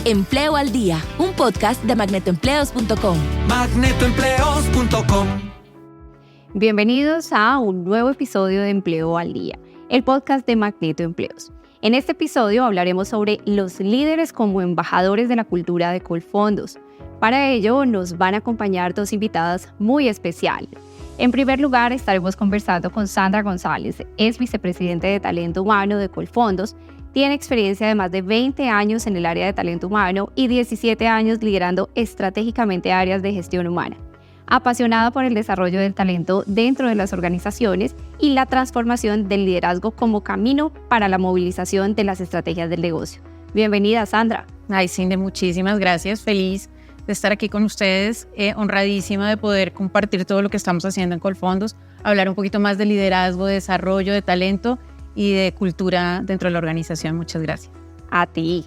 Empleo al Día, un podcast de magnetoempleos.com. Magnetoempleos.com. Bienvenidos a un nuevo episodio de Empleo al Día, el podcast de Magneto Empleos. En este episodio hablaremos sobre los líderes como embajadores de la cultura de Colfondos. Para ello nos van a acompañar dos invitadas muy especiales. En primer lugar estaremos conversando con Sandra González, es vicepresidente de Talento Humano de Colfondos. Tiene experiencia de más de 20 años en el área de talento humano y 17 años liderando estratégicamente áreas de gestión humana. Apasionada por el desarrollo del talento dentro de las organizaciones y la transformación del liderazgo como camino para la movilización de las estrategias del negocio. Bienvenida, Sandra. Ay, Cindy, muchísimas gracias. Feliz de estar aquí con ustedes, honradísima de poder compartir todo lo que estamos haciendo en Colfondos, hablar un poquito más de liderazgo, de desarrollo, de talento y de cultura dentro de la organización. Muchas gracias. A ti.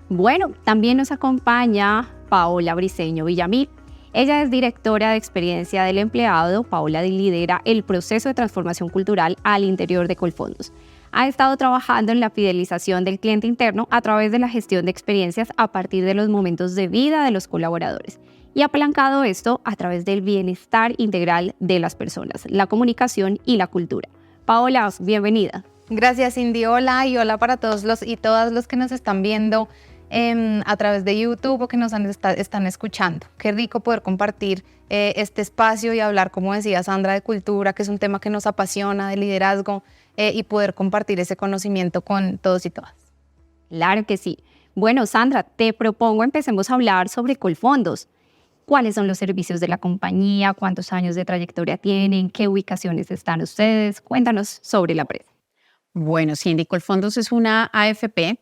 Bueno, también nos acompaña Paola Briceño Villamil. Ella es directora de experiencia del empleado. Paola lidera el proceso de transformación cultural al interior de Colfondos. Ha estado trabajando en la fidelización del cliente interno a través de la gestión de experiencias a partir de los momentos de vida de los colaboradores y ha apalancado esto a través del bienestar integral de las personas, la comunicación y la cultura. Paola, bienvenida. Gracias, Cindy. Hola y hola para todos los y todas los que nos están viendo a través de YouTube o que nos están escuchando. Qué rico poder compartir este espacio y hablar, como decía Sandra, de cultura, que es un tema que nos apasiona, de liderazgo y poder compartir ese conocimiento con todos y todas. Claro que sí. Bueno, Sandra, te propongo empecemos a hablar sobre Colfondos. ¿Cuáles son los servicios de la compañía? ¿Cuántos años de trayectoria tienen? ¿Qué ubicaciones están ustedes? Cuéntanos sobre la empresa. Bueno, Cindy, Colfondos es una AFP,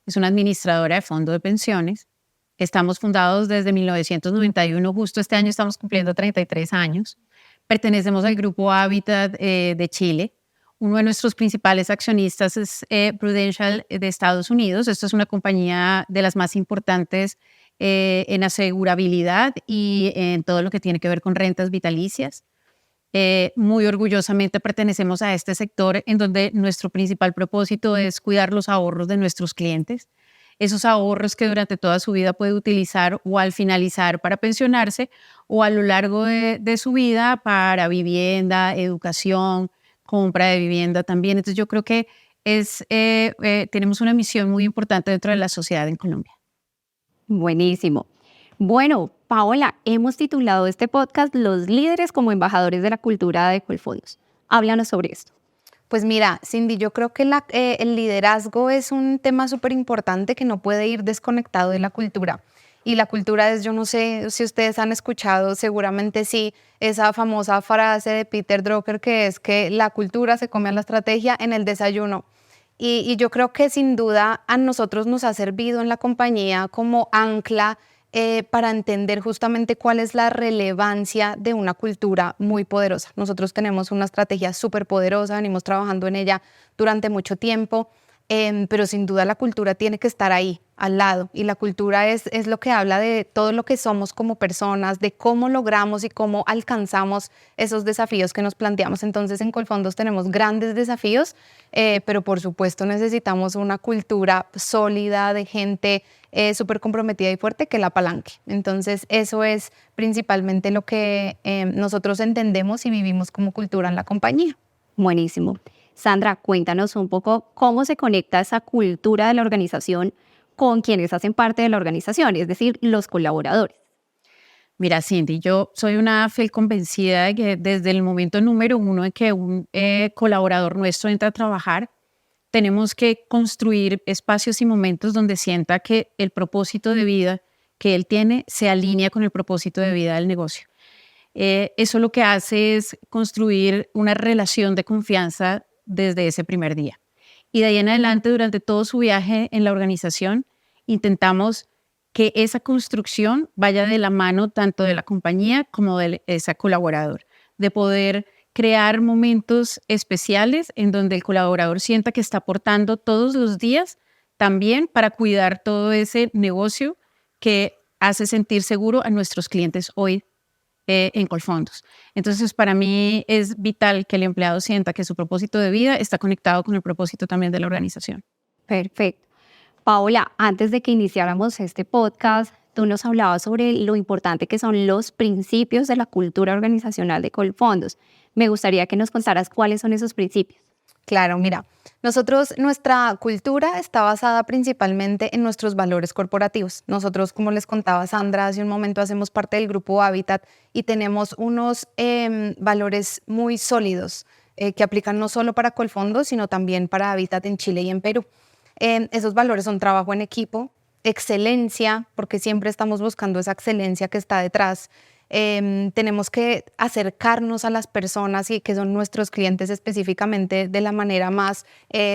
es una administradora de fondos de pensiones. Estamos fundados desde 1991, justo este año estamos cumpliendo 33 años. Pertenecemos al grupo Habitat de Chile. Uno de nuestros principales accionistas es Prudential de Estados Unidos. Esto es una compañía de las más importantes en asegurabilidad y en todo lo que tiene que ver con rentas vitalicias. Muy orgullosamente pertenecemos a este sector en donde nuestro principal propósito es cuidar los ahorros de nuestros clientes, esos ahorros que durante toda su vida puede utilizar o al finalizar para pensionarse o a lo largo de su vida para vivienda, educación, compra de vivienda también. Entonces yo creo que tenemos una misión muy importante dentro de la sociedad en Colombia. Buenísimo. Bueno, Paola, hemos titulado este podcast Los líderes como embajadores de la cultura de Colfondos. Háblanos sobre esto. Pues mira, Cindy, yo creo que el liderazgo es un tema súper importante que no puede ir desconectado de la cultura. Y la cultura es, yo no sé si ustedes han escuchado, seguramente sí, esa famosa frase de Peter Drucker que es que la cultura se come a la estrategia en el desayuno. Y yo creo que sin duda a nosotros nos ha servido en la compañía como ancla para entender justamente cuál es la relevancia de una cultura muy poderosa. Nosotros tenemos una estrategia súper poderosa, venimos trabajando en ella durante mucho tiempo, pero sin duda la cultura tiene que estar ahí, al lado. Y la cultura es lo que habla de todo lo que somos como personas, de cómo logramos y cómo alcanzamos esos desafíos que nos planteamos. Entonces en Colfondos tenemos grandes desafíos, pero por supuesto necesitamos una cultura sólida de gente súper comprometida y fuerte que la apalanque. Entonces eso es principalmente lo que nosotros entendemos y vivimos como cultura en la compañía. Buenísimo. Sandra, cuéntanos un poco cómo se conecta esa cultura de la organización con quienes hacen parte de la organización, es decir, los colaboradores. Mira, Cindy, yo soy una fiel convencida de que desde el momento número uno en que un colaborador nuestro entra a trabajar, tenemos que construir espacios y momentos donde sienta que el propósito de vida que él tiene se alinea con el propósito de vida del negocio. Eso lo que hace es construir una relación de confianza desde ese primer día. Y de ahí en adelante, durante todo su viaje en la organización, intentamos que esa construcción vaya de la mano tanto de la compañía como de ese colaborador, de poder crear momentos especiales en donde el colaborador sienta que está aportando todos los días también para cuidar todo ese negocio que hace sentir seguro a nuestros clientes hoy en Colfondos. Entonces, para mí es vital que el empleado sienta que su propósito de vida está conectado con el propósito también de la organización. Perfecto. Paola, antes de que iniciáramos este podcast, tú nos hablabas sobre lo importante que son los principios de la cultura organizacional de Colfondos. Me gustaría que nos contaras cuáles son esos principios. Claro, mira, nuestra cultura está basada principalmente en nuestros valores corporativos. Nosotros, como les contaba Sandra hace un momento, hacemos parte del grupo Habitat y tenemos unos valores muy sólidos que aplican no solo para Colfondos, sino también para Habitat en Chile y en Perú. Esos valores son trabajo en equipo, excelencia, porque siempre estamos buscando esa excelencia que está detrás. Tenemos que acercarnos a las personas y que son nuestros clientes específicamente de la manera más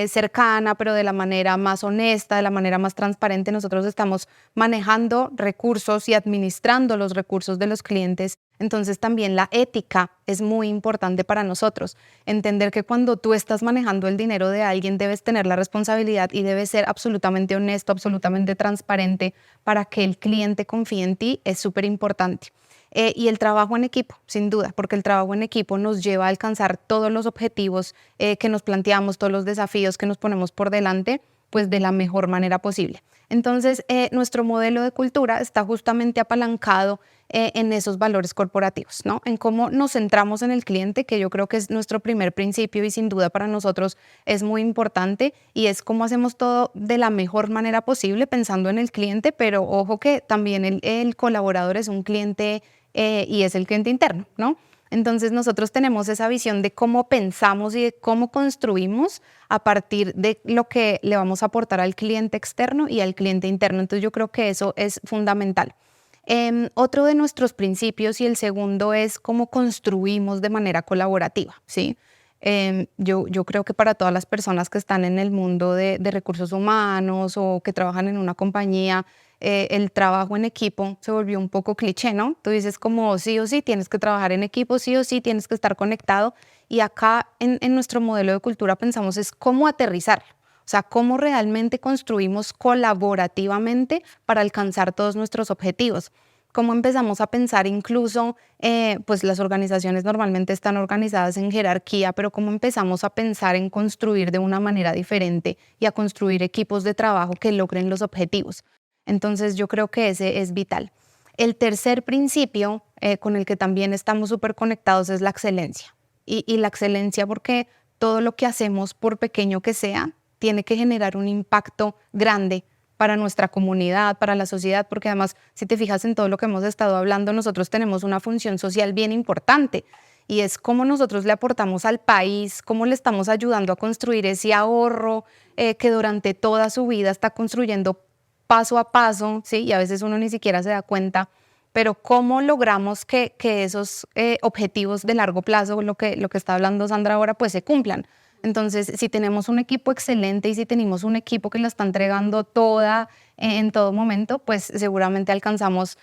cercana, pero de la manera más honesta, de la manera más transparente. Nosotros estamos manejando recursos y administrando los recursos de los clientes. Entonces también la ética es muy importante para nosotros. Entender que cuando tú estás manejando el dinero de alguien debes tener la responsabilidad y debes ser absolutamente honesto, absolutamente transparente para que el cliente confíe en ti es súper importante. Y el trabajo en equipo, sin duda, porque el trabajo en equipo nos lleva a alcanzar todos los objetivos que nos planteamos, todos los desafíos que nos ponemos por delante, pues de la mejor manera posible. Entonces, nuestro modelo de cultura está justamente apalancado en esos valores corporativos, ¿no? En cómo nos centramos en el cliente, que yo creo que es nuestro primer principio y sin duda para nosotros es muy importante, y es cómo hacemos todo de la mejor manera posible pensando en el cliente, pero ojo que también el colaborador es un cliente y es el cliente interno, ¿no? Entonces nosotros tenemos esa visión de cómo pensamos y de cómo construimos a partir de lo que le vamos a aportar al cliente externo y al cliente interno. Entonces yo creo que eso es fundamental. Otro de nuestros principios y el segundo es cómo construimos de manera colaborativa, ¿sí? Yo creo que para todas las personas que están en el mundo de recursos humanos o que trabajan en una compañía, el trabajo en equipo se volvió un poco cliché, ¿no? Tú dices como sí o sí tienes que trabajar en equipo, sí o sí tienes que estar conectado. Y acá en nuestro modelo de cultura pensamos es cómo aterrizar, o sea, cómo realmente construimos colaborativamente para alcanzar todos nuestros objetivos. Cómo empezamos a pensar incluso, pues las organizaciones normalmente están organizadas en jerarquía, pero cómo empezamos a pensar en construir de una manera diferente y a construir equipos de trabajo que logren los objetivos. Entonces yo creo que ese es vital. El tercer principio con el que también estamos súper conectados es la excelencia. Y la excelencia porque todo lo que hacemos, por pequeño que sea, tiene que generar un impacto grande para nuestra comunidad, para la sociedad, porque además, si te fijas en todo lo que hemos estado hablando, nosotros tenemos una función social bien importante y es cómo nosotros le aportamos al país, cómo le estamos ayudando a construir ese ahorro que durante toda su vida está construyendo paso a paso, ¿sí? Y a veces uno ni siquiera se da cuenta, pero cómo logramos que esos objetivos de largo plazo, lo que está hablando Sandra ahora, pues se cumplan. Entonces, si tenemos un equipo excelente y si tenemos un equipo que la está entregando toda en todo momento, pues seguramente alcanzamos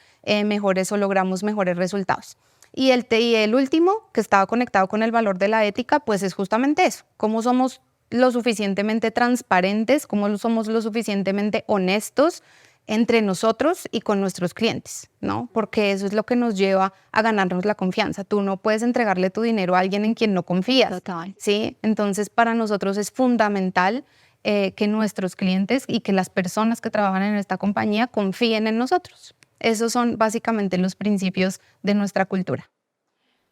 mejores o logramos mejores resultados. Y el último, que estaba conectado con el valor de la ética, pues es justamente eso, cómo somos lo suficientemente transparentes, cómo somos lo suficientemente honestos entre nosotros y con nuestros clientes, ¿no? Porque eso es lo que nos lleva a ganarnos la confianza. Tú no puedes entregarle tu dinero a alguien en quien no confías. Total. ¿Sí? Entonces, para nosotros es fundamental que nuestros clientes y que las personas que trabajan en esta compañía confíen en nosotros. Esos son básicamente los principios de nuestra cultura.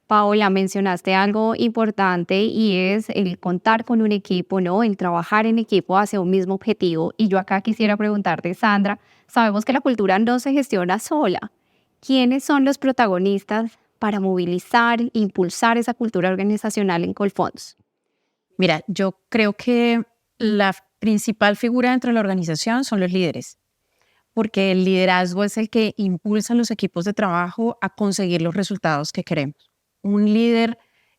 Paola, mencionaste algo importante y es el contar con un equipo, ¿no? El trabajar en equipo hacia un mismo objetivo. Y yo acá quisiera preguntarte, Sandra, sabemos que la cultura no se gestiona sola. ¿Quiénes son los protagonistas para movilizar, impulsar esa cultura organizacional en Colfondos? Mira, yo creo que la principal figura dentro de la organización son los líderes, porque el liderazgo es el que impulsa a los equipos de trabajo a conseguir los resultados que queremos. Un líder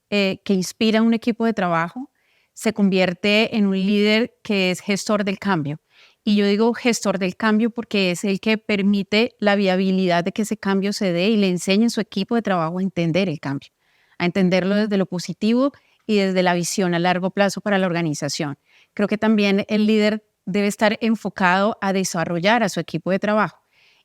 que inspira a un equipo de trabajo se convierte en un líder que es gestor del cambio. Y yo digo gestor del cambio porque es el que permite la viabilidad de que ese cambio se dé y le enseña a su equipo de trabajo a entender el cambio, a entenderlo desde lo positivo y desde la visión a largo plazo para la organización. Creo que también el líder debe estar enfocado a desarrollar a su equipo de trabajo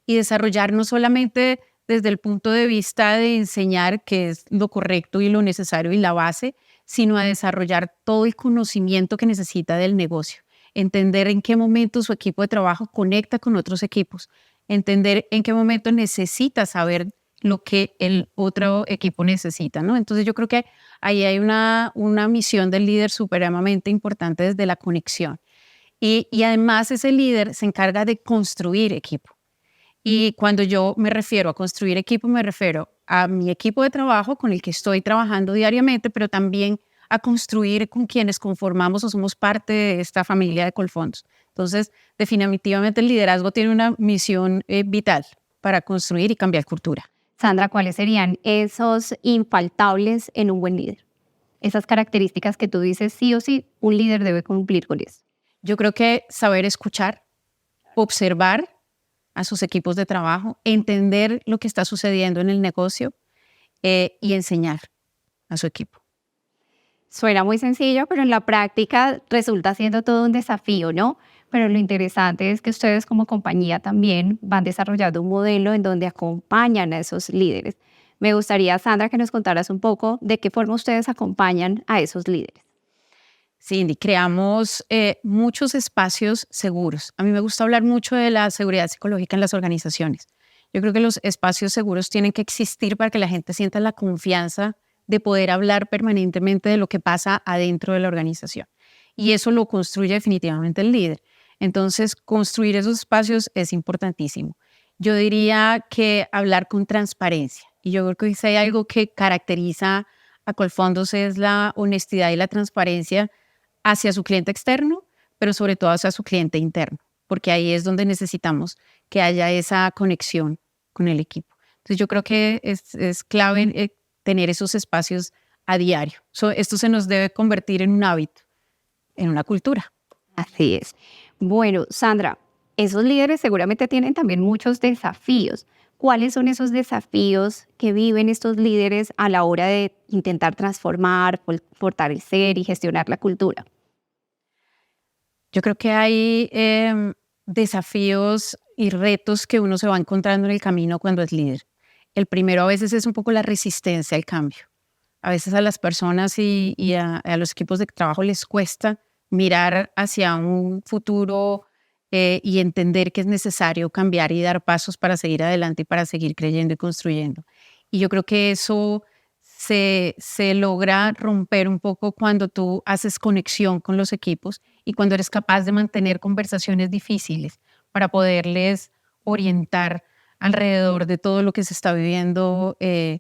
y desarrollar no solamente desde el punto de vista de enseñar qué es lo correcto y lo necesario y la base, sino a desarrollar todo el conocimiento que necesita del negocio. entender en qué momento su equipo de trabajo conecta con otros equipos, entender en qué momento necesita saber lo que el otro equipo necesita, ¿no? Entonces yo creo que ahí hay una misión del líder supremamente importante desde la conexión. Y además ese líder se encarga de construir equipo. Y cuando yo me refiero a construir equipo, me refiero a mi equipo de trabajo con el que estoy trabajando diariamente, pero también a construir con quienes conformamos o somos parte de esta familia de Colfondos. Entonces, definitivamente el liderazgo tiene una misión vital para construir y cambiar cultura. Sandra, ¿cuáles serían esos infaltables en un buen líder? Esas características que tú dices sí o sí, un líder debe cumplir con eso. Yo creo que saber escuchar, observar a sus equipos de trabajo, entender lo que está sucediendo en el negocio y enseñar a su equipo. Suena muy sencillo, pero en la práctica resulta siendo todo un desafío, ¿no? Pero lo interesante es que ustedes como compañía también van desarrollando un modelo en donde acompañan a esos líderes. Me gustaría, Sandra, que nos contaras un poco de qué forma ustedes acompañan a esos líderes. Cindy, creamos muchos espacios seguros. A mí me gusta hablar mucho de la seguridad psicológica en las organizaciones. Yo creo que los espacios seguros tienen que existir para que la gente sienta la confianza de poder hablar permanentemente de lo que pasa adentro de la organización. Y eso lo construye definitivamente el líder. Entonces, construir esos espacios es importantísimo. Yo diría que hablar con transparencia. Y yo creo que si hay algo que caracteriza a Colfondos es la honestidad y la transparencia hacia su cliente externo, pero sobre todo hacia su cliente interno, porque ahí es donde necesitamos que haya esa conexión con el equipo. Entonces yo creo que es clave tener esos espacios a diario. Esto se nos debe convertir en un hábito, en una cultura. Así es. Bueno, Sandra, esos líderes seguramente tienen también muchos desafíos. ¿Cuáles son esos desafíos que viven estos líderes a la hora de intentar transformar, fortalecer y gestionar la cultura? Yo creo que hay desafíos y retos que uno se va encontrando en el camino cuando es líder. El primero a veces es un poco la resistencia al cambio. A veces a las personas y a los equipos de trabajo les cuesta mirar hacia un futuro y entender que es necesario cambiar y dar pasos para seguir adelante y para seguir creyendo y construyendo. Y yo creo que eso se logra romper un poco cuando tú haces conexión con los equipos y cuando eres capaz de mantener conversaciones difíciles para poderles orientar alrededor de todo lo que se está viviendo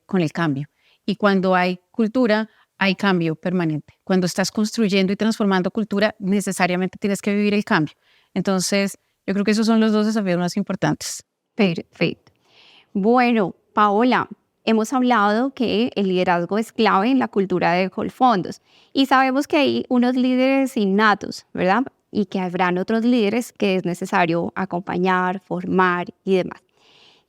con el cambio. Y cuando hay cultura, hay cambio permanente. Cuando estás construyendo y transformando cultura, necesariamente tienes que vivir el cambio. Entonces, yo creo que esos son los dos desafíos más importantes. Perfecto. Bueno, Paola, hemos hablado que el liderazgo es clave en la cultura de Colfondos y sabemos que hay unos líderes innatos, ¿verdad? Y que habrán otros líderes que es necesario acompañar, formar y demás.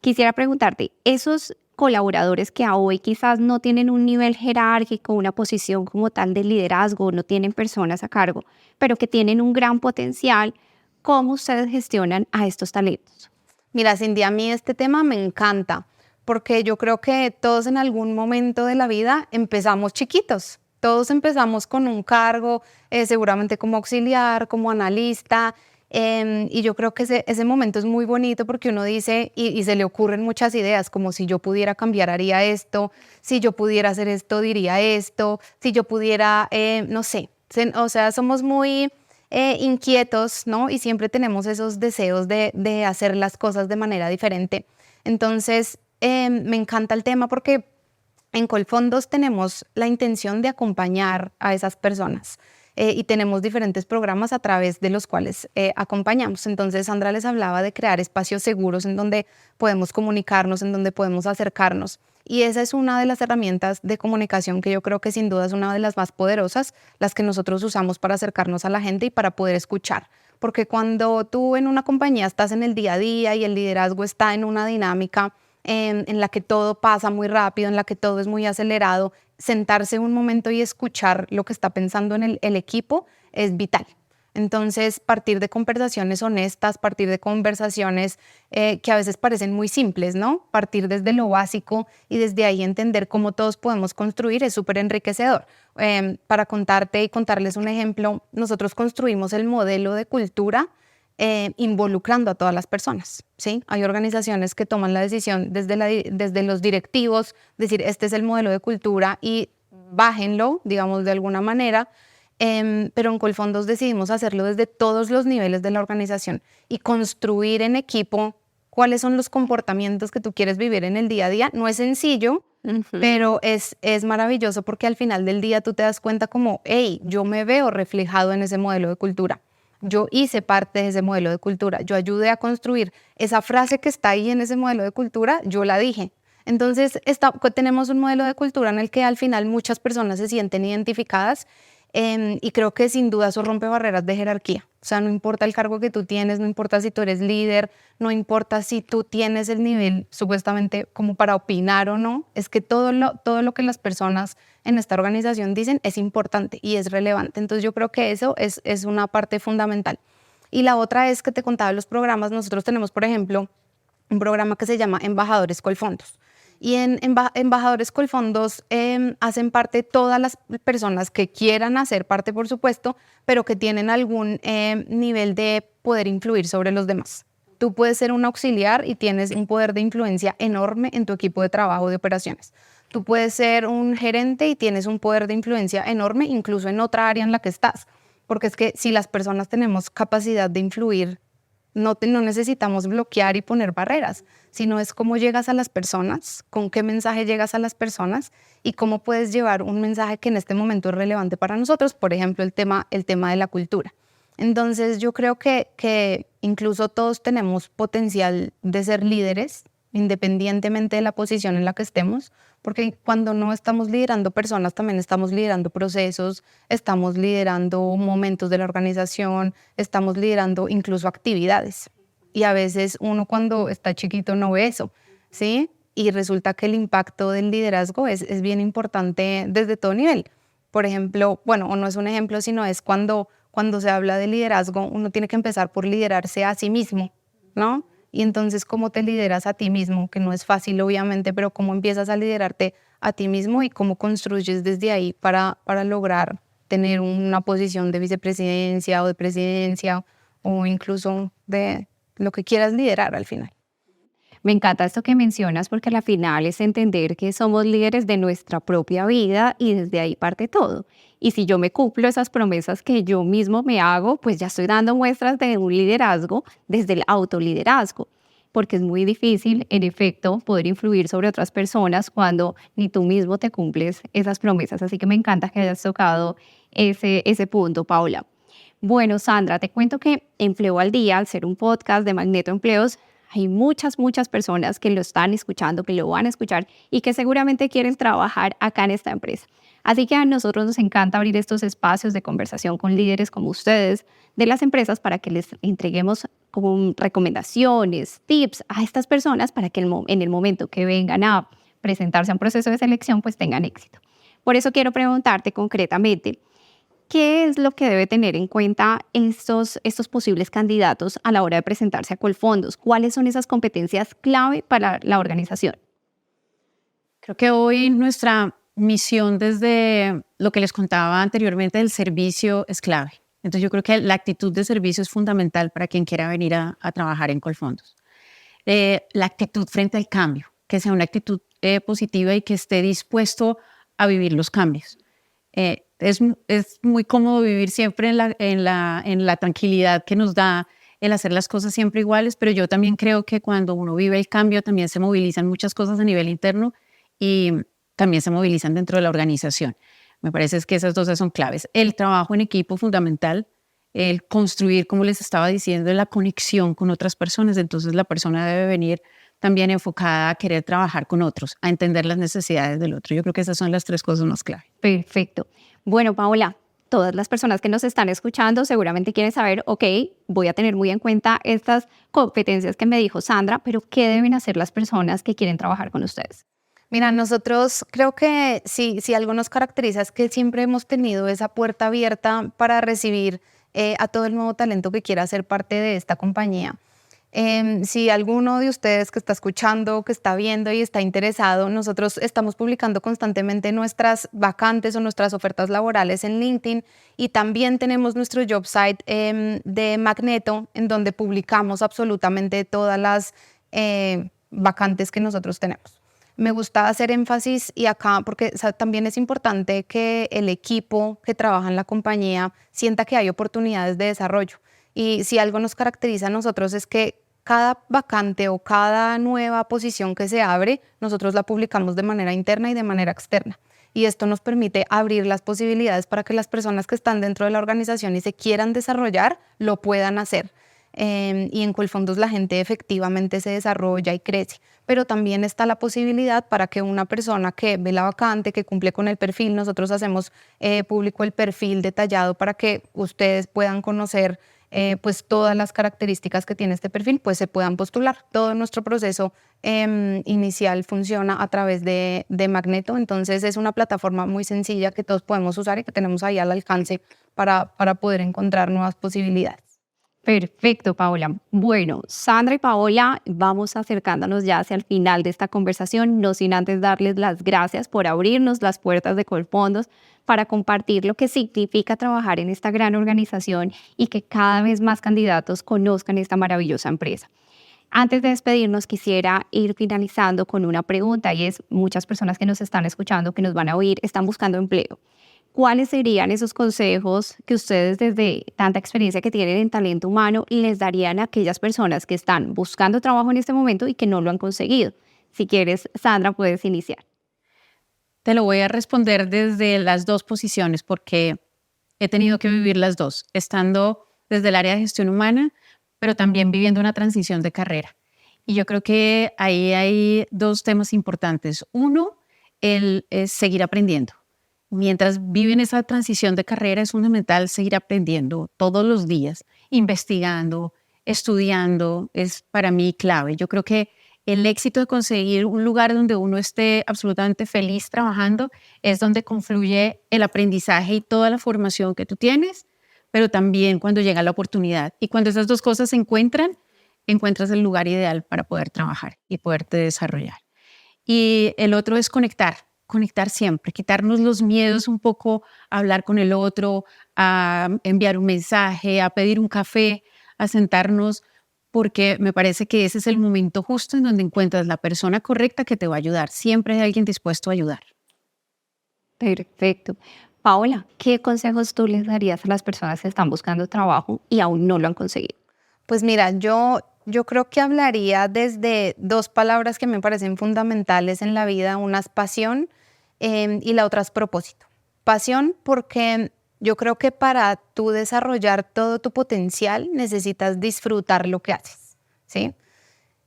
Quisiera preguntarte, esos colaboradores que a hoy quizás no tienen un nivel jerárquico, una posición como tal de liderazgo, no tienen personas a cargo, pero que tienen un gran potencial, ¿cómo ustedes gestionan a estos talentos? Mira, Cindy, a mí este tema me encanta porque yo creo que todos en algún momento de la vida empezamos chiquitos. Todos empezamos con un cargo, seguramente como auxiliar, como analista, y yo creo que ese momento es muy bonito porque uno dice y se le ocurren muchas ideas, como si yo pudiera cambiar, haría esto, si yo pudiera hacer esto, diría esto, si yo pudiera, no sé, o sea, somos muy inquietos, ¿no? Y siempre tenemos esos deseos de hacer las cosas de manera diferente. Entonces, me encanta el tema porque en Colfondos tenemos la intención de acompañar a esas personas y tenemos diferentes programas a través de los cuales acompañamos. Entonces, Sandra les hablaba de crear espacios seguros en donde podemos comunicarnos, en donde podemos acercarnos. Y esa es una de las herramientas de comunicación que yo creo que sin duda es una de las más poderosas, las que nosotros usamos para acercarnos a la gente y para poder escuchar. Porque cuando tú en una compañía estás en el día a día y el liderazgo está en una dinámica en la que todo pasa muy rápido, en la que todo es muy acelerado, sentarse un momento y escuchar lo que está pensando en el equipo es vital. Entonces, partir de conversaciones honestas, partir de conversaciones que a veces parecen muy simples, ¿no? Partir desde lo básico y desde ahí entender cómo todos podemos construir es súper enriquecedor. Para contarte y contarles un ejemplo, nosotros construimos el modelo de cultura involucrando a todas las personas, ¿sí? Hay organizaciones que toman la decisión desde los directivos, decir, este es el modelo de cultura y bájenlo, digamos, de alguna manera. Pero en Colfondos decidimos hacerlo desde todos los niveles de la organización y construir en equipo cuáles son los comportamientos que tú quieres vivir en el día a día. No es sencillo, pero es maravilloso porque al final del día tú te das cuenta como, hey, yo me veo reflejado en ese modelo de cultura. Yo hice parte de ese modelo de cultura. Yo ayudé a construir esa frase que está ahí en ese modelo de cultura, yo la dije. Entonces tenemos un modelo de cultura en el que al final muchas personas se sienten identificadas. Y creo que sin duda eso rompe barreras de jerarquía. O sea, no importa el cargo que tú tienes, no importa si tú eres líder, no importa si tú tienes el nivel supuestamente como para opinar o no, es que todo lo que las personas en esta organización dicen es importante y es relevante. Entonces yo creo que eso es una parte fundamental. Y la otra es que te contaba los programas. Nosotros tenemos, por ejemplo, un programa que se llama Embajadores Colfondos. Y en Embajadores Colfondos hacen parte todas las personas que quieran hacer parte, por supuesto, pero que tienen algún nivel de poder influir sobre los demás. Tú puedes ser un auxiliar y tienes un poder de influencia enorme en tu equipo de trabajo de operaciones. Tú puedes ser un gerente y tienes un poder de influencia enorme incluso en otra área en la que estás. Porque es que si las personas tenemos capacidad de influir, no necesitamos bloquear y poner barreras, sino es cómo llegas a las personas, con qué mensaje llegas a las personas y cómo puedes llevar un mensaje que en este momento es relevante para nosotros, por ejemplo, el tema de la cultura. Entonces yo creo que incluso todos tenemos potencial de ser líderes, independientemente de la posición en la que estemos, porque cuando no estamos liderando personas, también estamos liderando procesos, estamos liderando momentos de la organización, estamos liderando incluso actividades. Y a veces uno cuando está chiquito no ve eso, ¿sí? Y resulta que el impacto del liderazgo es bien importante desde todo nivel. Por ejemplo, bueno, o no es un ejemplo, sino es cuando se habla de liderazgo, uno tiene que empezar por liderarse a sí mismo, ¿no? Y entonces, ¿cómo te lideras a ti mismo? Que no es fácil, obviamente, pero ¿cómo empiezas a liderarte a ti mismo y cómo construyes desde ahí para lograr tener una posición de vicepresidencia o de presidencia o incluso de lo que quieras liderar al final? Me encanta esto que mencionas porque al final es entender que somos líderes de nuestra propia vida y desde ahí parte todo. Y si yo me cumplo esas promesas que yo mismo me hago, pues ya estoy dando muestras de un liderazgo desde el autoliderazgo, porque es muy difícil, en efecto, poder influir sobre otras personas cuando ni tú mismo te cumples esas promesas. Así que me encanta que hayas tocado ese punto, Paula. Bueno, Sandra, te cuento que Empleo al Día, al ser un podcast de Magneto Empleos, hay muchas personas que lo están escuchando, que lo van a escuchar y que seguramente quieren trabajar acá en esta empresa. Así que a nosotros nos encanta abrir estos espacios de conversación con líderes como ustedes de las empresas para que les entreguemos como recomendaciones, tips a estas personas para que en el momento que vengan a presentarse a un proceso de selección pues tengan éxito. Por eso quiero preguntarte concretamente, ¿qué es lo que debe tener en cuenta estos posibles candidatos a la hora de presentarse a Colfondos? ¿Cuáles son esas competencias clave para la organización? Creo que hoy nuestra misión desde lo que les contaba anteriormente del servicio es clave. Entonces yo creo que la actitud de servicio es fundamental para quien quiera venir a trabajar en Colfondos. La actitud frente al cambio, que sea una actitud positiva y que esté dispuesto a vivir los cambios. Es muy cómodo vivir siempre en la tranquilidad que nos da el hacer las cosas siempre iguales, pero yo también creo que cuando uno vive el cambio también se movilizan muchas cosas a nivel interno y también se movilizan dentro de la organización. Me parece que esas dos son claves. El trabajo en equipo fundamental, el construir, como les estaba diciendo, la conexión con otras personas. Entonces la persona debe venir también enfocada a querer trabajar con otros, a entender las necesidades del otro. Yo creo que esas son las tres cosas más clave. Perfecto. Bueno, Paola, todas las personas que nos están escuchando seguramente quieren saber, ok, voy a tener muy en cuenta estas competencias que me dijo Sandra, pero ¿qué deben hacer las personas que quieren trabajar con ustedes? Mira, nosotros creo que si algo nos caracteriza es que siempre hemos tenido esa puerta abierta para recibir a todo el nuevo talento que quiera ser parte de esta compañía. Si alguno de ustedes que está escuchando, que está viendo y está interesado, nosotros estamos publicando constantemente nuestras vacantes o nuestras ofertas laborales en LinkedIn, y también tenemos nuestro job site de Magneto, en donde publicamos absolutamente todas las vacantes que nosotros tenemos. Me gusta hacer énfasis y acá, porque también es importante que el equipo que trabaja en la compañía sienta que hay oportunidades de desarrollo. Y si algo nos caracteriza a nosotros es que cada vacante o cada nueva posición que se abre, nosotros la publicamos de manera interna y de manera externa. Y esto nos permite abrir las posibilidades para que las personas que están dentro de la organización y se quieran desarrollar, lo puedan hacer. Y en Colfondos la gente efectivamente se desarrolla y crece. Pero también está la posibilidad para que una persona que ve la vacante, que cumple con el perfil, nosotros hacemos público el perfil detallado para que ustedes puedan conocer pues todas las características que tiene este perfil, pues se puedan postular. Todo nuestro proceso inicial funciona a través de Magneto, entonces es una plataforma muy sencilla que todos podemos usar y que tenemos ahí al alcance para poder encontrar nuevas posibilidades. Perfecto, Paola. Bueno, Sandra y Paola, vamos acercándonos ya hacia el final de esta conversación, no sin antes darles las gracias por abrirnos las puertas de Colfondos para compartir lo que significa trabajar en esta gran organización y que cada vez más candidatos conozcan esta maravillosa empresa. Antes de despedirnos, quisiera ir finalizando con una pregunta, y es: muchas personas que nos están escuchando, que nos van a oír, están buscando empleo. ¿Cuáles serían esos consejos que ustedes, desde tanta experiencia que tienen en talento humano, les darían a aquellas personas que están buscando trabajo en este momento y que no lo han conseguido? Si quieres, Sandra, puedes iniciar. Te lo voy a responder desde las dos posiciones, porque he tenido que vivir las dos, estando desde el área de gestión humana, pero también viviendo una transición de carrera. Y yo creo que ahí hay dos temas importantes. Uno, el seguir aprendiendo. Mientras viven esa transición de carrera, es fundamental seguir aprendiendo todos los días, investigando, estudiando, es para mí clave. Yo creo que el éxito de conseguir un lugar donde uno esté absolutamente feliz trabajando es donde confluye el aprendizaje y toda la formación que tú tienes, pero también cuando llega la oportunidad. Y cuando esas dos cosas se encuentran, encuentras el lugar ideal para poder trabajar y poderte desarrollar. Y el otro es conectar siempre, quitarnos los miedos un poco a hablar con el otro, a enviar un mensaje, a pedir un café, a sentarnos, porque me parece que ese es el momento justo en donde encuentras la persona correcta que te va a ayudar. Siempre hay alguien dispuesto a ayudar. Perfecto. Paola, ¿qué consejos tú les darías a las personas que están buscando trabajo y aún no lo han conseguido? Pues mira, yo creo que hablaría desde dos palabras que me parecen fundamentales en la vida. Una es pasión y la otra es propósito. Pasión porque yo creo que para tú desarrollar todo tu potencial necesitas disfrutar lo que haces, ¿sí?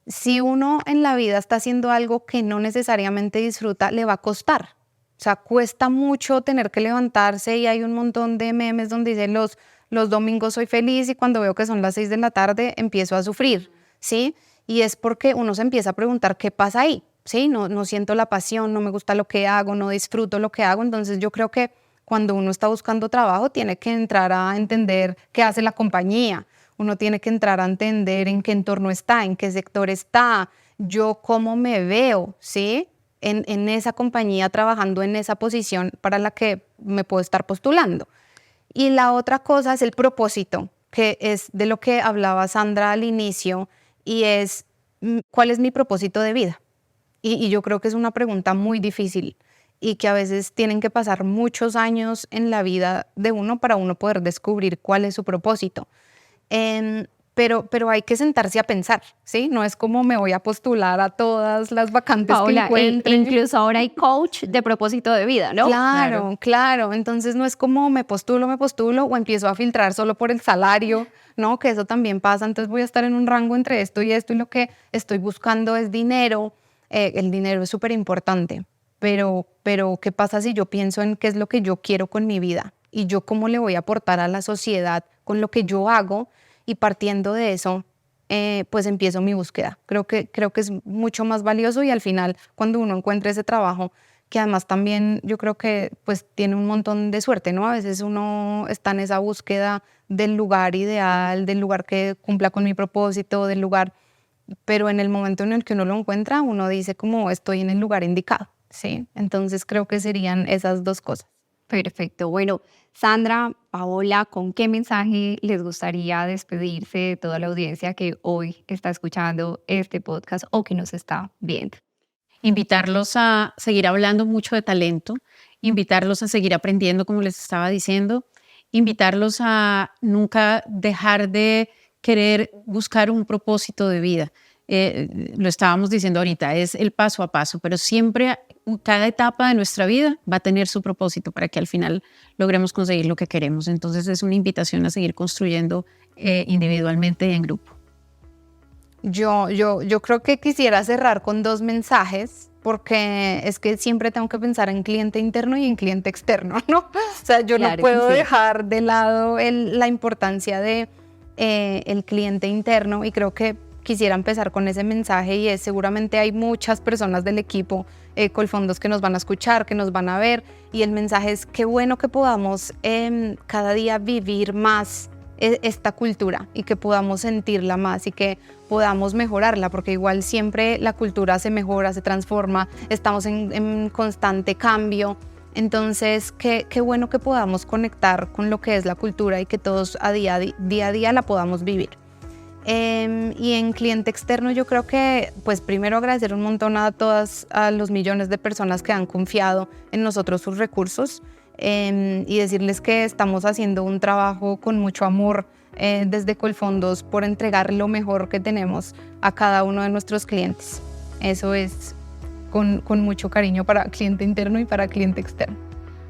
Si uno en la vida está haciendo algo que no necesariamente disfruta, le va a costar. O sea, cuesta mucho tener que levantarse, y hay un montón de memes donde dicen los domingos soy feliz y cuando veo que son las 6 de la tarde empiezo a sufrir, ¿sí? Y es porque uno se empieza a preguntar qué pasa ahí, ¿sí? No siento la pasión, no me gusta lo que hago, no disfruto lo que hago. Entonces yo creo que cuando uno está buscando trabajo tiene que entrar a entender qué hace la compañía. Uno tiene que entrar a entender en qué entorno está, en qué sector está, yo cómo me veo, ¿sí? En esa compañía, trabajando en esa posición para la que me puedo estar postulando. Y la otra cosa es el propósito, que es de lo que hablaba Sandra al inicio, y es ¿cuál es mi propósito de vida? Y yo creo que es una pregunta muy difícil y que a veces tienen que pasar muchos años en la vida de uno para uno poder descubrir cuál es su propósito. Pero hay que sentarse a pensar, ¿sí? No es como me voy a postular a todas las vacantes Paola, que encuentre. incluso ahora hay coach de propósito de vida, ¿no? Claro. Entonces no es como me postulo o empiezo a filtrar solo por el salario, ¿no? Que eso también pasa. Entonces voy a estar en un rango entre esto y lo que estoy buscando es dinero. El dinero es súper importante, pero ¿qué pasa si yo pienso en qué es lo que yo quiero con mi vida? Y yo cómo le voy a aportar a la sociedad con lo que yo hago, y partiendo de eso, pues empiezo mi búsqueda. Creo que es mucho más valioso, y al final, cuando uno encuentra ese trabajo que además también yo creo que pues tiene un montón de suerte, ¿no? A veces uno está en esa búsqueda del lugar ideal, del lugar que cumpla con mi propósito, del lugar, pero en el momento en el que uno lo encuentra, uno dice como estoy en el lugar indicado, ¿sí? Entonces creo que serían esas dos cosas. Perfecto. Bueno, Sandra, Paola, ¿con qué mensaje les gustaría despedirse de toda la audiencia que hoy está escuchando este podcast o que nos está viendo? Invitarlos a seguir hablando mucho de talento, invitarlos a seguir aprendiendo, como les estaba diciendo, invitarlos a nunca dejar de querer buscar un propósito de vida. Lo estábamos diciendo ahorita, es el paso a paso, pero siempre cada etapa de nuestra vida va a tener su propósito para que al final logremos conseguir lo que queremos. Entonces es una invitación a seguir construyendo individualmente y en grupo. Yo creo que quisiera cerrar con dos mensajes, porque es que siempre tengo que pensar en cliente interno y en cliente externo, ¿no? O sea, yo Claro no puedo que sí. dejar de lado la importancia de el cliente interno, y creo que quisiera empezar con ese mensaje, y es seguramente hay muchas personas del equipo Colfondos que nos van a escuchar, que nos van a ver, y el mensaje es qué bueno que podamos cada día vivir más esta cultura y que podamos sentirla más y que podamos mejorarla, porque igual siempre la cultura se mejora, se transforma, estamos en constante cambio. Entonces, qué bueno que podamos conectar con lo que es la cultura y que todos día a día la podamos vivir. Y en cliente externo yo creo que, pues primero agradecer un montón a los millones de personas que han confiado en nosotros sus recursos, y decirles que estamos haciendo un trabajo con mucho amor desde Colfondos por entregar lo mejor que tenemos a cada uno de nuestros clientes. Eso es con mucho cariño para cliente interno y para cliente externo.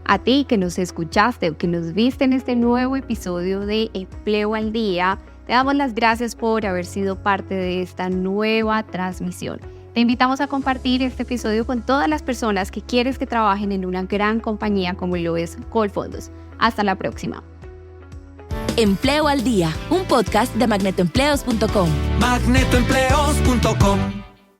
A ti que nos escuchaste o que nos viste en este nuevo episodio de Empleo al Día, te damos las gracias por haber sido parte de esta nueva transmisión. Te invitamos a compartir este episodio con todas las personas que quieres que trabajen en una gran compañía como lo es Colfondos. Hasta la próxima. Empleo al Día, un podcast de magnetoempleos.com. magnetoempleos.com